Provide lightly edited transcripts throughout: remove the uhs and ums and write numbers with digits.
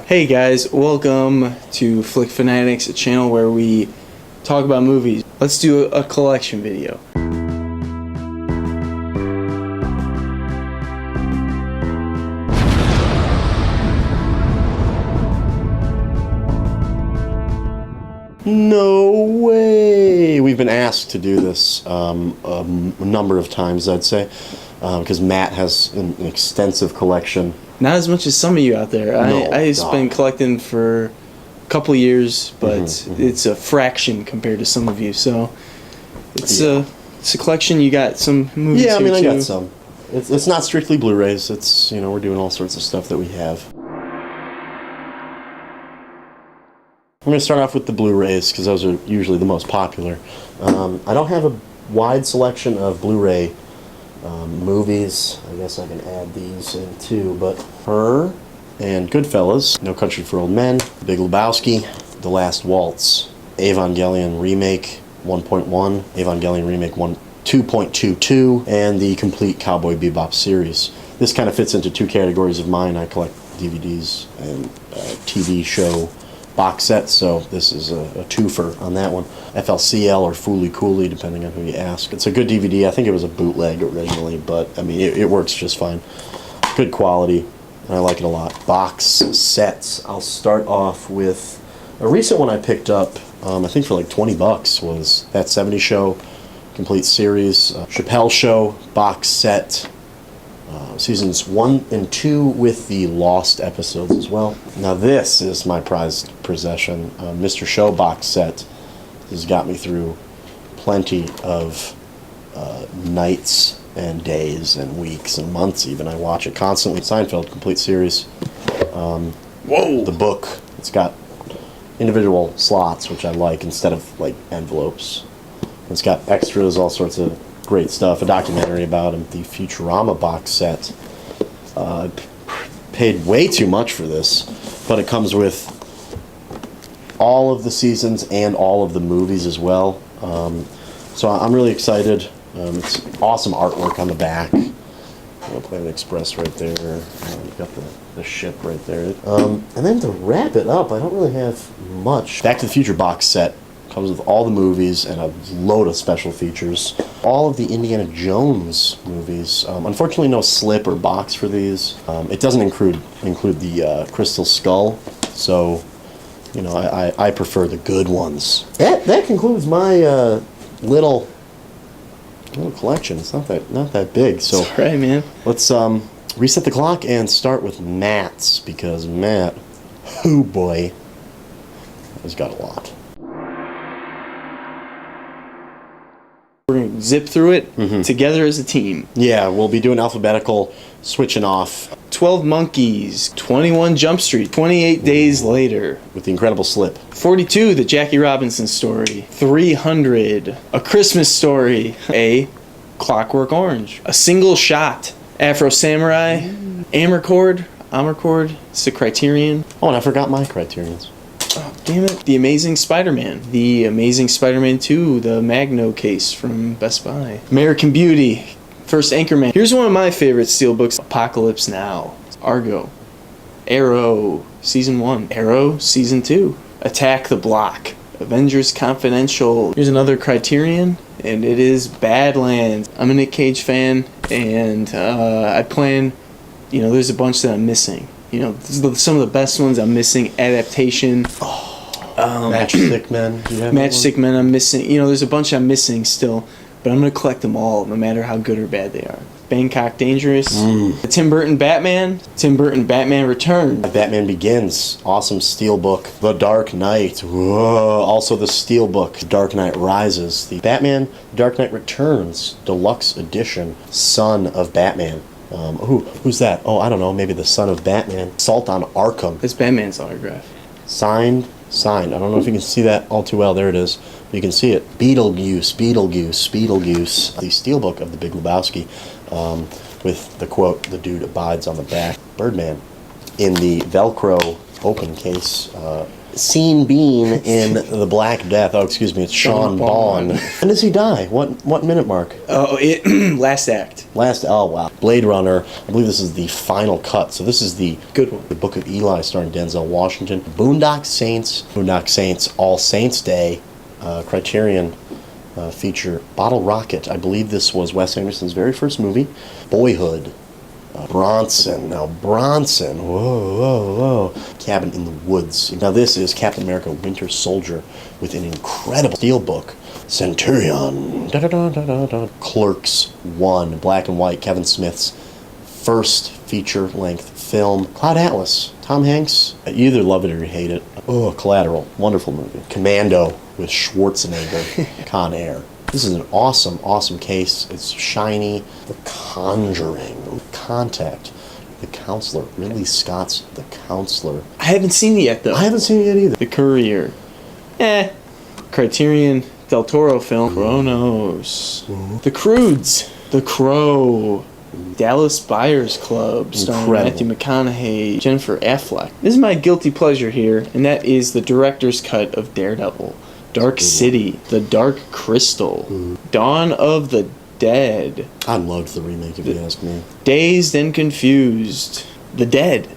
Hey guys, welcome to Flick Fanatics, a channel where we talk about movies. Let's do a collection video. No way! We've been asked to do this a number of times, I'd say, because Matt has an extensive collection. Not as much as some of you out there. I've been collecting for a couple years, but it's a fraction compared to some of you. So it's a collection. You got some movies. Yeah, I mean, here I too. got some. It's not strictly Blu-rays. It's, you know, we're doing all sorts of stuff that we have. I'm going to start off with the Blu-rays because those are usually the most popular. I don't have a wide selection of Blu-ray movies. I guess I can add these in too, but Her and Goodfellas, No Country for Old Men, Big Lebowski, The Last Waltz, Evangelion Remake 1.1, Evangelion Remake 2.22, and the complete Cowboy Bebop series. This kind of fits into two categories of mine. I collect DVDs and TV show box sets, so this is a twofer on that one. FLCL or Fooly Cooley, depending on who you ask. It's a good DVD. I think it was a bootleg originally, but I mean, it works just fine. Good quality, and I like it a lot. Box sets. I'll start off with a recent one I picked up, I think for like 20 bucks, was That 70s Show complete series, Chappelle Show box set. Seasons 1 and 2 with the lost episodes as well. Now this is my prized possession. Mr. Show box set has got me through plenty of nights and days and weeks and months even. I watch it constantly. Seinfeld complete series. Whoa! The book. It's got individual slots, which I like, instead of like envelopes. It's got extras, all sorts of great stuff. A documentary about him. The Futurama box set. I paid way too much for this, but it comes with all of the seasons and all of the movies as well. So I'm really excited. It's awesome artwork on the back. Planet Express right there. You've got the ship right there. And then to wrap it up, I don't really have much. Back to the Future box set. Comes with all the movies and a load of special features. All of the Indiana Jones movies. Unfortunately, no slip or box for these. It doesn't include the Crystal Skull, so you know I prefer the good ones. That concludes my little collection. It's not that big. So That's right, man. Let's reset the clock and start with Matt's, because Matt, oh boy, has got a lot. We're going to zip through it together as a team. Yeah, we'll be doing alphabetical, switching off. 12 Monkeys, 21 Jump Street, 28 Days Later. With the Incredible Slip. 42, The Jackie Robinson Story. 300, A Christmas Story. A Clockwork Orange. A Single Shot. Afro Samurai. Amarcord. It's the Criterion. Oh, and I forgot my Criterions. Oh, damn it. The Amazing Spider-Man. The Amazing Spider-Man 2, the Magno case from Best Buy. American Beauty. First Anchorman. Here's one of my favorite steelbooks. Apocalypse Now. Argo. Arrow. Season 1. Arrow. Season 2. Attack the Block. Avengers Confidential. Here's another Criterion, and it is Badlands. I'm a Nick Cage fan, and I plan, you know, there's a bunch that I'm missing. You know, some of the best ones I'm missing. Adaptation. Matchstick Men. Do you have Matchstick Men I'm missing. You know, there's a bunch I'm missing still, but I'm going to collect them all, no matter how good or bad they are. Bangkok Dangerous. The Tim Burton Batman. Tim Burton Batman Returns. Batman Begins. Awesome steelbook. The Dark Knight. Whoa. Also the steelbook. Dark Knight Rises. The Batman Dark Knight Returns Deluxe Edition. Son of Batman. Who's that? Oh, I don't know. Maybe the Son of Batman. Assault on Arkham. It's Batman's autograph. Signed. I don't know if you can see that all too well. There it is. You can see it. Beetlejuice. The steelbook of The Big Lebowski, with the quote, "The dude abides on the back." Birdman. In the Velcro open case. Sean Bean in The Black Death. Oh, excuse me, it's Sean Bond. When does he die? What minute mark? Oh, last act. Oh wow. Blade Runner. I believe this is the final cut. So this is the Good one. The Book of Eli starring Denzel Washington. Boondock Saints, All Saints Day, Criterion feature Bottle Rocket. I believe this was Wes Anderson's very first movie. Boyhood. Bronson. Now, Bronson. Whoa. Cabin in the Woods. Now, this is Captain America Winter Soldier with an incredible steelbook. Centurion. Clerks 1. Black and white. Kevin Smith's first feature-length film. Cloud Atlas. Tom Hanks. You either love it or you hate it. Oh, Collateral. Wonderful movie. Commando with Schwarzenegger. Con Air. This is an awesome case. It's shiny. The Conjuring. Contact. The Counselor. Ridley Scott's The Counselor. I haven't seen it yet, though. I haven't seen it yet either. The Courier. Criterion Del Toro film. Chronos. The Croods. The Crow. Dallas Buyers Club. Starring Matthew McConaughey. Jennifer Affleck. This is my guilty pleasure here, and that is the director's cut of Daredevil. Dark City, The Dark Crystal, Dawn of the Dead. I loved the remake, if you ask me. Dazed and Confused, The Dead.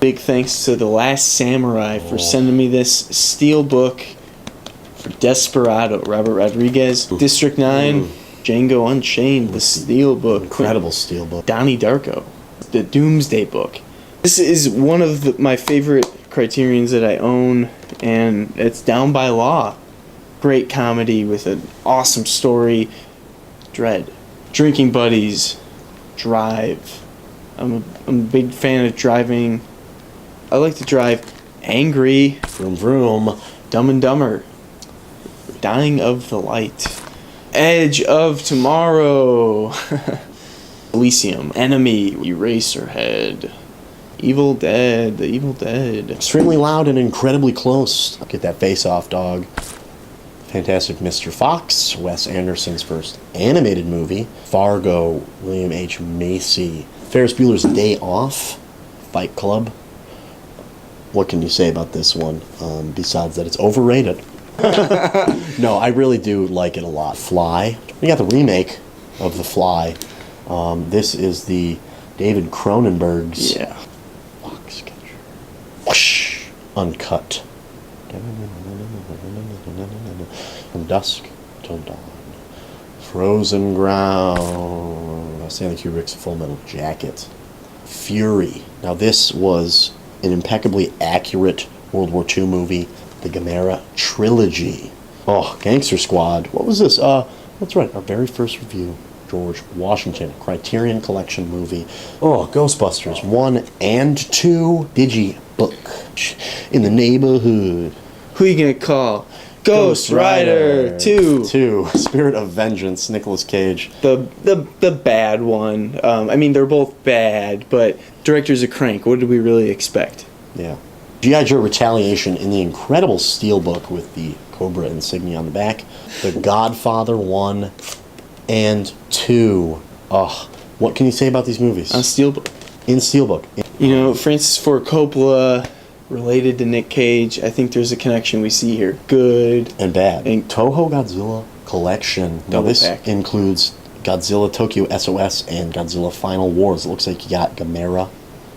Big thanks to The Last Samurai for sending me this steelbook for Desperado, Robert Rodriguez. District 9, Django Unchained, the steelbook. Incredible steelbook. Donnie Darko, the Doomsday Book. This is one of my favorite Criterions that I own, and it's Down by Law. Great comedy with an awesome story. Dread. Drinking Buddies. Drive. I'm a big fan of driving. I like to drive angry. Vroom vroom. Dumb and Dumber. Dying of the Light. Edge of Tomorrow. Elysium. Enemy. Eraserhead. Evil Dead, The Evil Dead. Extremely Loud and Incredibly Close. Get that face off, dog. Fantastic Mr. Fox, Wes Anderson's first animated movie. Fargo, William H. Macy. Ferris Bueller's Day Off, Fight Club. What can you say about this one, besides that it's overrated? No, I really do like it a lot. Fly. We got the remake of The Fly. This is the David Cronenberg's... Yeah. Whoosh, uncut. From dusk till dawn. Frozen Ground. Stanley Kubrick's Full Metal Jacket. Fury. Now this was an impeccably accurate World War II movie. The Gamera Trilogy. Oh, Gangster Squad. What was this? That's right, our very first review. George Washington, Criterion Collection movie. Oh, Ghostbusters 1 and 2, Digibook. In the Neighborhood. Who you gonna call? Ghost Rider 2. Spirit of Vengeance, Nicolas Cage. The bad one. I mean, they're both bad, but director's a crank. What did we really expect? Yeah. G.I. Joe Retaliation in the incredible steelbook with the Cobra insignia on the back. The Godfather 1 and 2. Oh, what can you say about these movies? On steelbook. In steelbook. You know, Francis Ford Coppola related to Nick Cage. I think there's a connection we see here. Good and bad. And Toho Godzilla Collection. Now this includes Godzilla Tokyo SOS and Godzilla Final Wars. It looks like you got Gamera.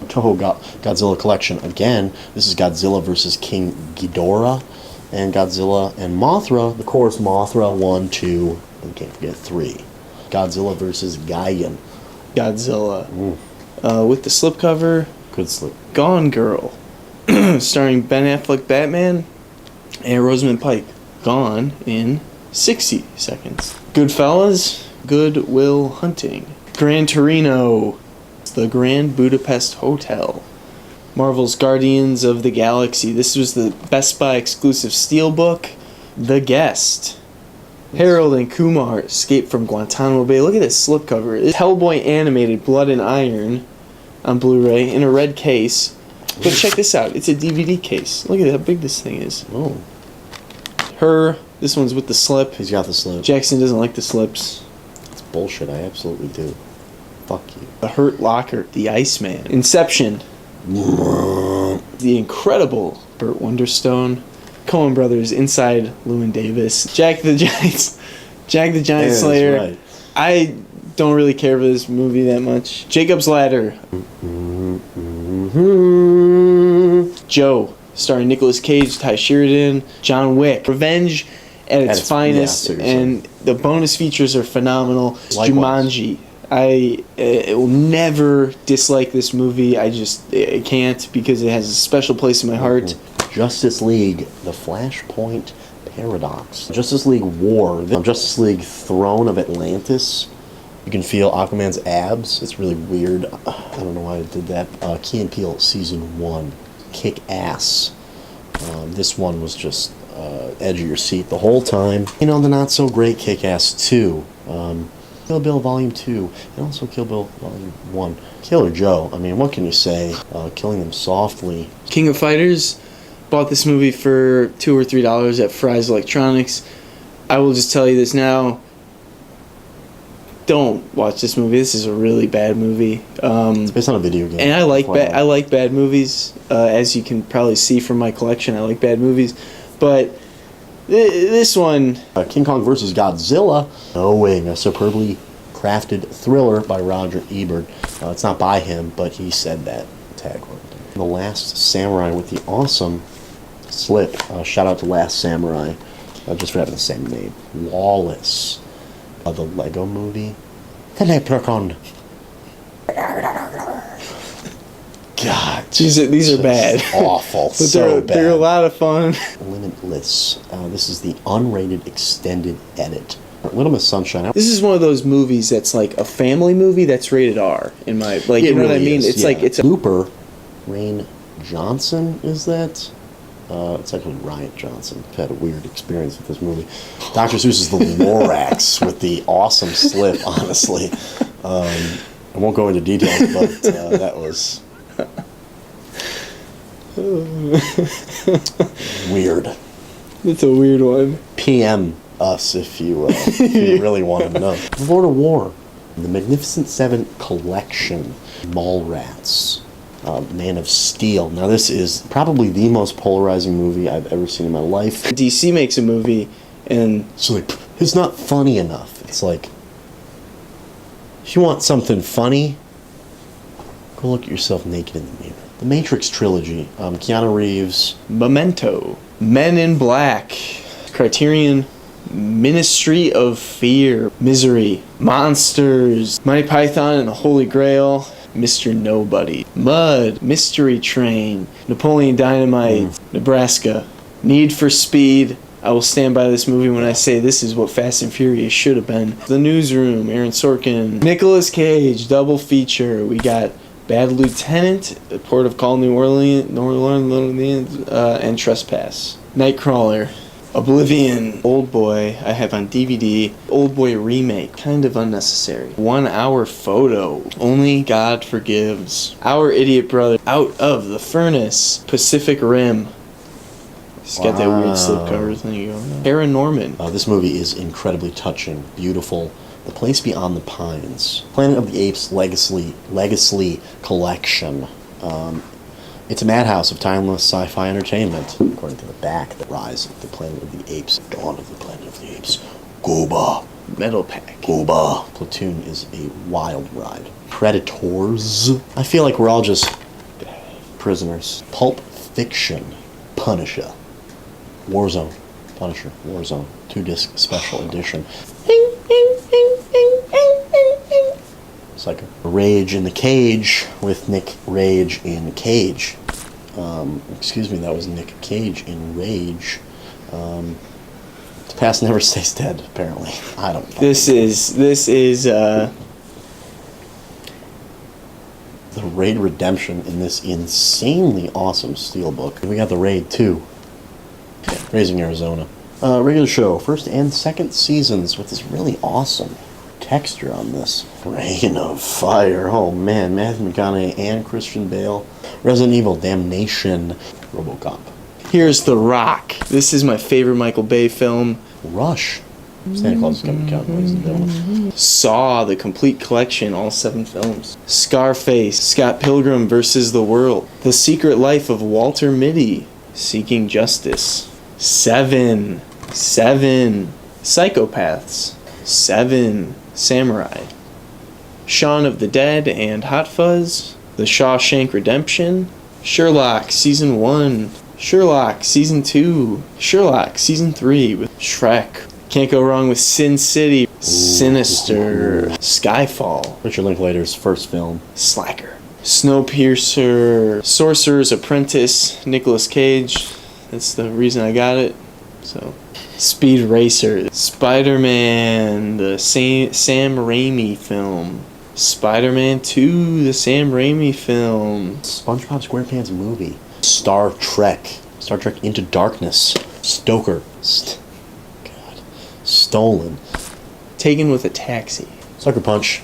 Toho Godzilla Collection. Again, this is Godzilla vs. King Ghidorah. And Godzilla and Mothra. The course Mothra 1, 2, and can't forget 3. Godzilla vs. Gigan. Godzilla. With the slipcover. Good slip. Gone Girl. Starring Ben Affleck Batman and Rosamund Pike. Gone in 60 seconds. Goodfellas. Good Will Hunting. Gran Torino. The Grand Budapest Hotel. Marvel's Guardians of the Galaxy. This was the Best Buy exclusive steelbook. The Guest. Harold and Kumar Escape from Guantanamo Bay. Look at this slipcover. It's Hellboy animated Blood and Iron on Blu-ray in a red case. But check this out. It's a DVD case. Look at how big this thing is. Oh. Her. This one's with the slip. He's got the slip. Jackson doesn't like the slips. That's bullshit. I absolutely do. Fuck you. The Hurt Locker. The Iceman. Inception. The incredible Burt Wonderstone. Coen Brothers, Inside Llewyn Davis. Jack the Giant Yeah, Slayer. that's right. I don't really care for this movie that much. Jacob's Ladder. Joe, starring Nicolas Cage, Ty Sheridan, John Wick. Revenge at its finest, seriously. and the bonus features are phenomenal. Likewise. Jumanji. I will never dislike this movie. I can't, because it has a special place in my heart. Justice League, The Flashpoint Paradox. Justice League War. Justice League Throne of Atlantis. You can feel Aquaman's abs. It's really weird. I don't know why I did that. Key and Peele Season 1. Kick Ass. This one was just edge of your seat the whole time. You know, the not so great Kick Ass 2. Kill Bill Volume 2. And also Kill Bill Volume 1. Killer Joe. I mean, what can you say? Killing them softly. King of Fighters. Bought this movie for $2 or $3 at Fry's Electronics. I will just tell you this now. Don't watch this movie. This is a really bad movie. It's based on a video game. And I like bad movies. As you can probably see from my collection, I like bad movies. But this one... King Kong vs. Godzilla. No way. A superbly crafted thriller by Roger Ebert. It's not by him, but he said that tagline. The Last Samurai with the awesome slip. Shout out to Last Samurai. Just for having the same name. Lawless. The Lego movie. The Leprechaun. God. These are bad. Awful. But So bad. they're a lot of fun. Limitless. This is the unrated extended edit. Little Miss Sunshine. This is one of those movies that's like a family movie that's rated R. In my like, you know what I mean? It's like it's a Looper. Rain Johnson is that? It's actually Riot Johnson. I've had a weird experience with this movie. Dr. Seuss is the Lorax with the awesome slip, honestly. I won't go into details, but that was weird. It's a weird one. PM us if you really want to know. Lord of War. The Magnificent Seven Collection. Mallrats. Man of Steel. Now this is probably the most polarizing movie I've ever seen in my life. DC makes a movie, and So like, it's not funny enough. It's like, if you want something funny, go look at yourself naked in the mirror. The Matrix trilogy. Keanu Reeves. Memento, Men in Black, Criterion, Ministry of Fear, Misery, Monsters, Monty Python and the Holy Grail, Mr. Nobody, Mud, Mystery Train, Napoleon Dynamite, Nebraska, Need for Speed. I will stand by this movie when I say this is what Fast and Furious should have been. The Newsroom, Aaron Sorkin, Nicolas Cage, double feature. We got Bad Lieutenant, The Port of Call, New Orleans, and Trespass. Nightcrawler, Oblivion, Old Boy, I have on DVD. Old Boy remake, kind of unnecessary. 1 Hour Photo, Only God Forgives. Our Idiot Brother, Out of the Furnace, Pacific Rim. It's got that weird slipcover thing going on. Paranorman. This movie is incredibly touching, beautiful. The Place Beyond the Pines. Planet of the Apes Legacy Collection. It's a madhouse of timeless sci-fi entertainment. According to the back, The Rise of the Planet of the Apes. Dawn of the Planet of the Apes. Gooba. Metal Pack. Gooba. Platoon is a wild ride. Predators. I feel like we're all just prisoners. Pulp Fiction. Punisher. Warzone. Punisher. Warzone. 2-disc special edition. It's like Rage in the Cage with Nick Rage in Cage. Excuse me, that was Nick Cage in Rage. The past never stays dead, apparently. I don't know. This is The Raid Redemption in this insanely awesome steelbook. We got the Raid 2. Raising Arizona. Regular show, first and second seasons with this really awesome texture on this. Rain of Fire. Oh man, Matthew McConaughey and Christian Bale. Resident Evil Damnation. RoboCop. Here's The Rock. This is my favorite Michael Bay film. Rush. Santa Claus is coming to town, ladies and gentlemen. Saw, the complete collection, all 7 films. Scarface. Scott Pilgrim vs. the World. The Secret Life of Walter Mitty. Seeking Justice. 7. 7. Psychopaths. 7. Samurai. Shaun of the Dead and Hot Fuzz. The Shawshank Redemption. Sherlock Season 1. Sherlock Season 2. Sherlock Season 3 with Shrek. Can't go wrong with Sin City. Sinister. Skyfall. Richard Linklater's first film. Slacker. Snowpiercer. Sorcerer's Apprentice. Nicolas Cage. That's the reason I got it. So, Speed Racer. Spider-Man, the Sam Raimi film. Spider-Man 2, the Sam Raimi film. SpongeBob SquarePants movie. Star Trek. Star Trek Into Darkness. Stoker. God. Stolen. Taken with a Taxi. Sucker Punch.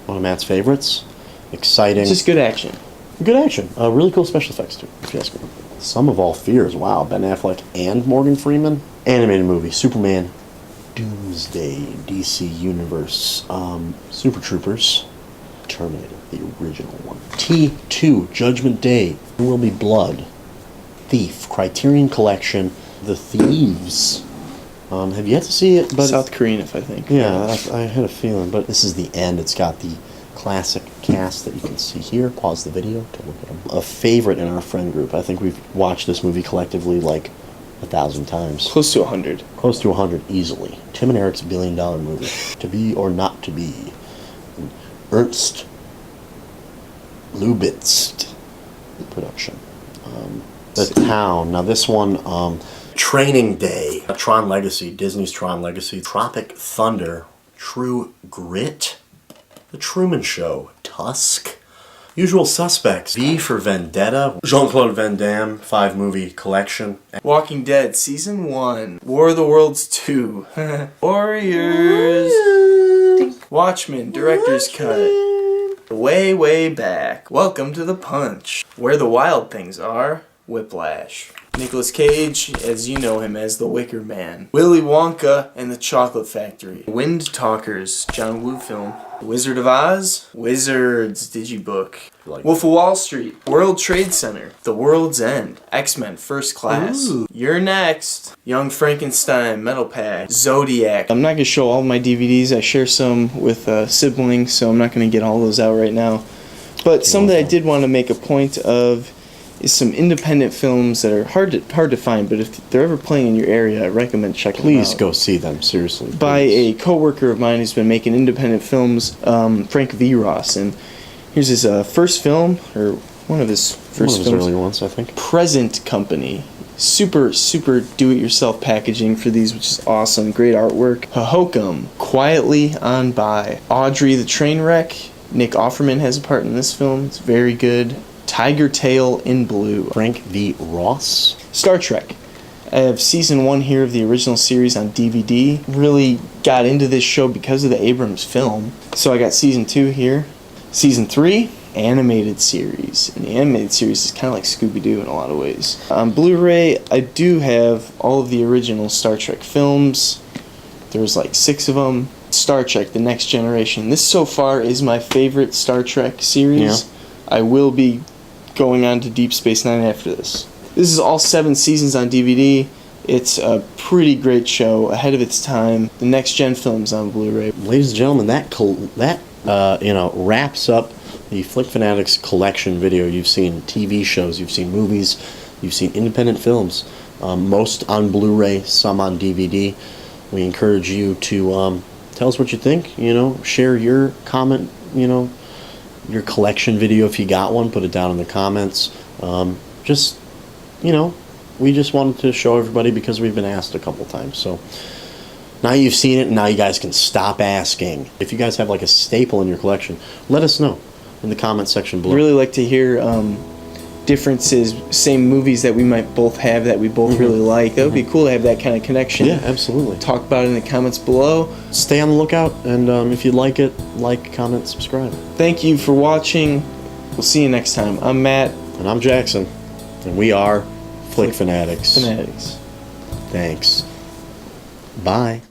One of Matt's favorites. Exciting. It's just good action. Good action. Really cool special effects too, if you ask me. Sum of All Fears. Wow. Ben Affleck and Morgan Freeman. Animated movie. Superman. Doomsday. DC Universe. Super Troopers. Terminator. The original one. T2. Judgment Day. There Will Be Blood. Thief. Criterion Collection. The Thieves. Have you yet to see it? But South Korean, if I think. yeah, I had a feeling. But this is the end. It's got the classic cast that you can see here. Pause the video to look at them. A favorite in our friend group. I think we've watched this movie collectively like 1,000 times. Close to 100. Close to 100 easily. Tim and Eric's $1 billion movie. To Be or Not to Be. Ernst Lubitz production. The Town. Now this one, Training Day. Tron Legacy. Disney's Tron Legacy. Tropic Thunder. True Grit. The Truman Show. Tusk. Usual Suspects. V for Vendetta. Jean-Claude Van Damme 5-movie collection. Walking Dead Season 1. War of the Worlds 2. Warriors. Watchmen Director's Cut. Way, way back. Welcome to the Punch. Where the Wild Things Are. Whiplash. Nicolas Cage, as you know him as the Wicker Man. Willy Wonka and the Chocolate Factory. Wind Talkers, John Woo film. Wizard of Oz, Wizards Digibook. Wolf of Wall Street, World Trade Center, The World's End, X-Men First Class. Ooh. You're Next, Young Frankenstein, Metal Pack, Zodiac. I'm not going to show all my DVDs. I share some with siblings, so I'm not going to get all those out right now. But some that I did want to make a point of is some independent films that are hard to find, but if they're ever playing in your area, I recommend checking them out. Please go see them, seriously. By a co-worker of mine who's been making independent films, Frank V. Ross, and here's his first film, or one of his first films. Early ones, I think. Present Company. Super, super do-it-yourself packaging for these, which is awesome. Great artwork. Hohokam. Quietly on By. Audrey the Trainwreck. Nick Offerman has a part in this film. It's very good. Tiger Tail in Blue. Frank V. Ross. Star Trek. I have Season 1 here of the original series on DVD. Really got into this show because of the Abrams film. So I got Season 2 here. Season 3, animated series. And the animated series is kind of like Scooby-Doo in a lot of ways. On Blu-ray, I do have all of the original Star Trek films. There's like 6 of them. Star Trek, The Next Generation. This so far is my favorite Star Trek series. Yeah. I will be going on to Deep Space Nine after this. This is all 7 seasons on DVD. It's a pretty great show, ahead of its time. The Next Gen films on Blu-ray. Ladies and gentlemen, that wraps up the Flick Fanatics collection video. You've seen TV shows, you've seen movies, you've seen independent films. Most on Blu-ray, some on DVD. We encourage you to tell us what you think. Share your comment. Your collection video, if you got one, put it down in the comments. We just wanted to show everybody because we've been asked a couple times. So now you've seen it, and now you guys can stop asking. If you guys have like a staple in your collection, let us know in the comment section below. I'd really like to hear differences, same movies that we might both have that we both really like. That would be cool to have that kind of connection. Yeah, absolutely. Talk about it in the comments below. Stay on the lookout, and if you like it, like, comment, subscribe. Thank you for watching. We'll see you next time. I'm Matt. And I'm Jackson. And we are Flick Fanatics. Fanatics. Thanks. Bye.